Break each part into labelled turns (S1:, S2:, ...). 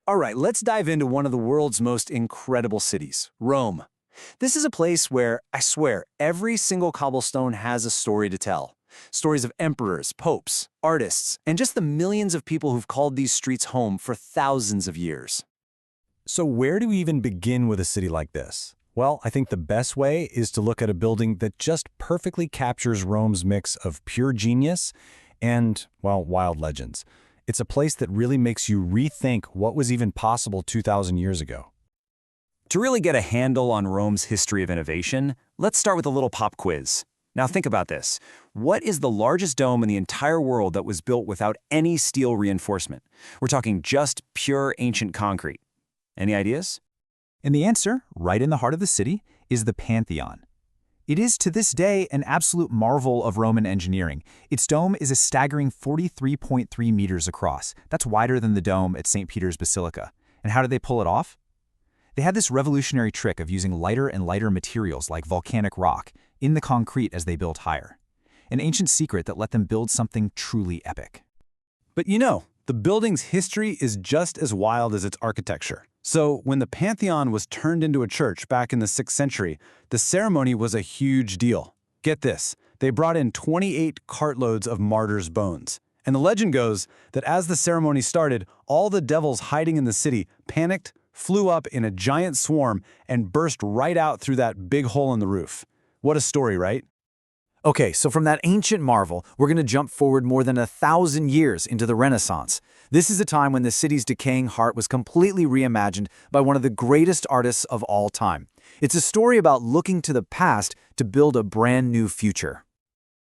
S1: All right, let's dive into one of the world's most incredible cities, Rome. This is a place where, I swear, every single cobblestone has a story to tell. Stories of emperors, popes, artists, and just the millions of people who've called these streets home for thousands of years.
S2: So where do we even begin with a city like this? Well, I think the best way is to look at a building that just perfectly captures Rome's mix of pure genius and, well, wild legends. It's a place that really makes you rethink what was even possible 2,000 years ago.
S1: To really get a handle on Rome's history of innovation, let's start with a little pop quiz. Now think about this. What is the largest dome in the entire world that was built without any steel reinforcement? We're talking just pure ancient concrete. Any ideas?
S3: And the answer, right in the heart of the city, is the Pantheon. It is to this day an absolute marvel of Roman engineering. Its dome is a staggering 43.3 meters across. That's wider than the dome at St. Peter's Basilica. And how did they pull it off? They had this revolutionary trick of using lighter and lighter materials like volcanic rock in the concrete as they built higher. An ancient secret that let them build something truly epic.
S1: But you know, the building's history is just as wild as its architecture. So when the Pantheon was turned into a church back in the 6th century, the ceremony was a huge deal. Get this, they brought in 28 cartloads of martyrs' bones. And the legend goes that as the ceremony started, all the devils hiding in the city panicked, flew up in a giant swarm, and burst right out through that big hole in the roof. What a story, right?
S4: Okay, so from that ancient marvel, we're going to jump forward more than 1,000 years into the Renaissance. This is a time when the city's decaying heart was completely reimagined by one of the greatest artists of all time. It's a story about looking to the past to build a brand new future.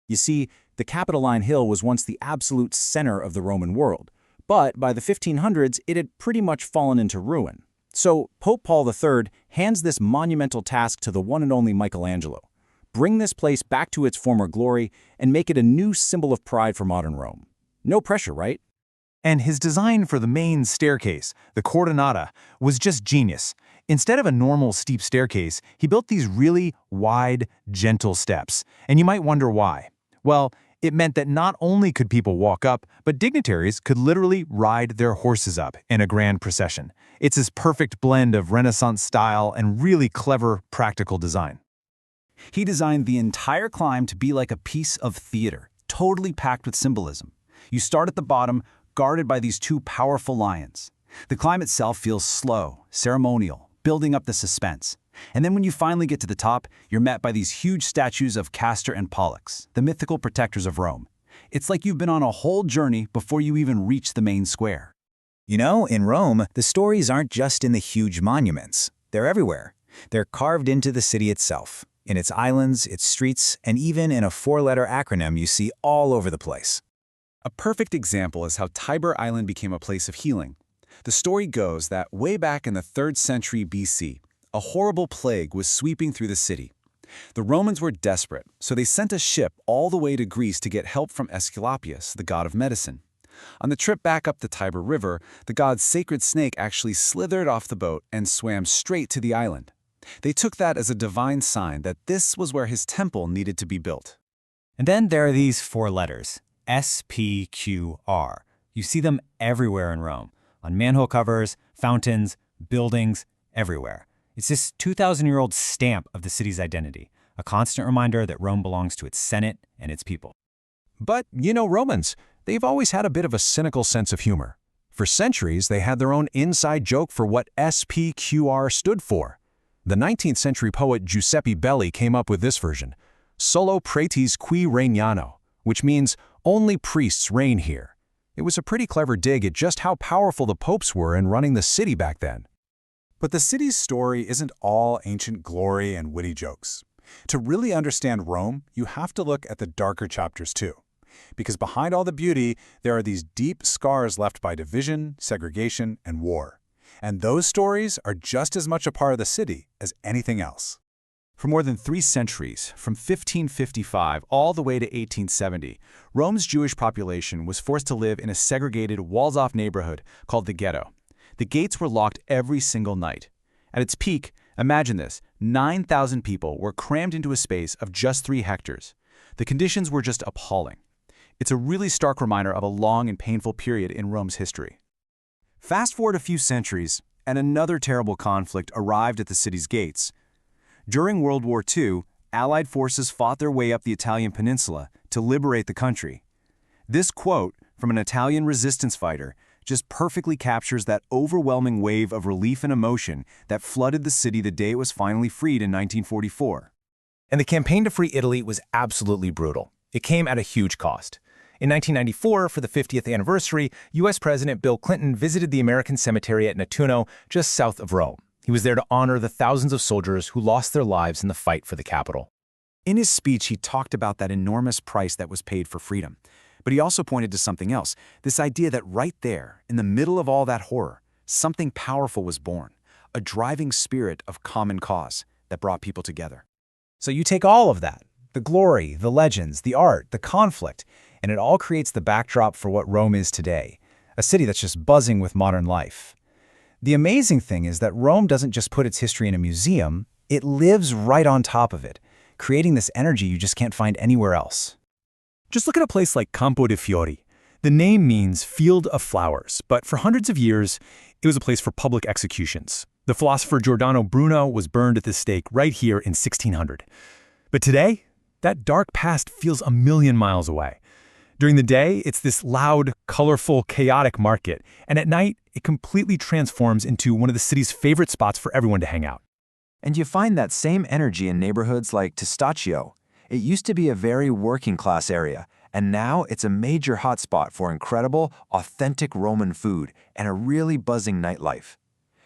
S3: You see, the Capitoline Hill was once the absolute center of the Roman world, but by the 1500s, it had pretty much fallen into ruin. So Pope Paul III hands this monumental task to the one and only Michelangelo. Bring this place back to its former glory and make it a new symbol of pride for modern Rome. No pressure, right?
S2: And his design for the main staircase, the Cortinata, was just genius. Instead of a normal steep staircase, he built these really wide, gentle steps. And you might wonder why. Well, it meant that not only could people walk up, but dignitaries could literally ride their horses up in a grand procession. It's this perfect blend of Renaissance style and really clever, practical design.
S3: He designed the entire climb to be like a piece of theater, totally packed with symbolism. You start at the bottom, guarded by these two powerful lions. The climb itself feels slow, ceremonial, building up the suspense. And then when you finally get to the top, you're met by these huge statues of Castor and Pollux, the mythical protectors of Rome. It's like you've been on a whole journey before you even reach the main square.
S5: You know, in Rome, the stories aren't just in the huge monuments. They're everywhere. They're carved into the city itself, in its islands, its streets, and even in a 4-letter acronym you see all over the place.
S6: A perfect example is how Tiber Island became a place of healing. The story goes that way back in the 3rd century BC, a horrible plague was sweeping through the city. The Romans were desperate, so they sent a ship all the way to Greece to get help from Aesculapius, the god of medicine. On the trip back up the Tiber River, the god's sacred snake actually slithered off the boat and swam straight to the island. They took that as a divine sign that this was where his temple needed to be built.
S3: And then there are these 4 letters, SPQR. You see them everywhere in Rome, on manhole covers, fountains, buildings, everywhere. It's this 2,000-year-old stamp of the city's identity, a constant reminder that Rome belongs to its Senate and its people.
S2: But, you know, Romans, they've always had a bit of a cynical sense of humor. For centuries, they had their own inside joke for what SPQR stood for. The 19th century poet Giuseppe Belli came up with this version, Solo pretes qui regnano, which means only priests reign here. It was a pretty clever dig at just how powerful the popes were in running the city back then.
S7: But the city's story isn't all ancient glory and witty jokes. To really understand Rome, you have to look at the darker chapters too. Because behind all the beauty, there are these deep scars left by division, segregation, and war. And those stories are just as much a part of the city as anything else.
S3: For more than 3 centuries, from 1555 all the way to 1870, Rome's Jewish population was forced to live in a segregated, walls-off neighborhood called the ghetto. The gates were locked every single night. At its peak, imagine this, 9,000 people were crammed into a space of just 3 hectares. The conditions were just appalling. It's a really stark reminder of a long and painful period in Rome's history.
S2: Fast forward a few centuries, and another terrible conflict arrived at the city's gates. During World War II, Allied forces fought their way up the Italian peninsula to liberate the country. This quote from an Italian resistance fighter just perfectly captures that overwhelming wave of relief and emotion that flooded the city the day it was finally freed in 1944.
S3: And the campaign to free Italy was absolutely brutal. It came at a huge cost. In 1994, for the 50th anniversary, U.S. President Bill Clinton visited the American cemetery at Nettuno, just south of Rome. He was there to honor the thousands of soldiers who lost their lives in the fight for the capital.
S4: In his speech, he talked about that enormous price that was paid for freedom. But he also pointed to something else, this idea that right there, in the middle of all that horror, something powerful was born, a driving spirit of common cause that brought people together.
S3: So you take all of that, the glory, the legends, the art, the conflict, and it all creates the backdrop for what Rome is today, a city that's just buzzing with modern life. The amazing thing is that Rome doesn't just put its history in a museum, it lives right on top of it, creating this energy you just can't find anywhere else.
S2: Just look at a place like Campo de' Fiori. The name means field of flowers, but for hundreds of years, it was a place for public executions. The philosopher Giordano Bruno was burned at the stake right here in 1600. But today, that dark past feels a million miles away. During the day, it's this loud, colorful, chaotic market, and at night, it completely transforms into one of the city's favorite spots for everyone to hang out.
S1: And you find that same energy in neighborhoods like Testaccio. It used to be a very working-class area, and now it's a major hotspot for incredible, authentic Roman food and a really buzzing nightlife.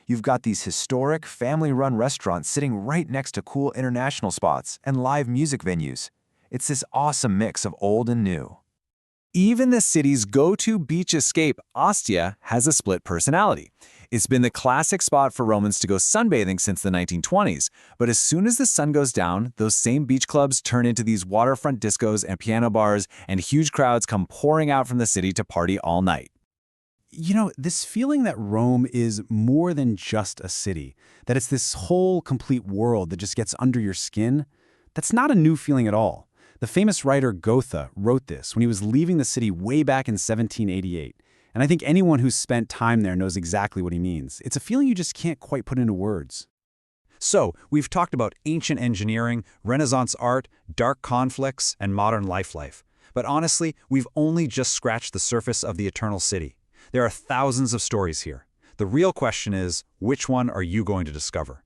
S1: You've got these historic, family-run restaurants sitting right next to cool international spots and live music venues. It's this awesome mix of old and new.
S6: Even the city's go-to beach escape, Ostia, has a split personality. It's been the classic spot for Romans to go sunbathing since the 1920s, but as soon as the sun goes down, those same beach clubs turn into these waterfront discos and piano bars, and huge crowds come pouring out from the city to party all night.
S1: You know, this feeling that Rome is more than just a city, that it's this whole complete world that just gets under your skin, that's not a new feeling at all. The famous writer Goethe wrote this when he was leaving the city way back in 1788. And I think anyone who's spent time there knows exactly what he means. It's a feeling you just can't quite put into words.
S4: So, we've talked about ancient engineering, Renaissance art, dark conflicts, and modern life. But honestly, we've only just scratched the surface of the Eternal City. There are thousands of stories here. The real question is, which one are you going to discover?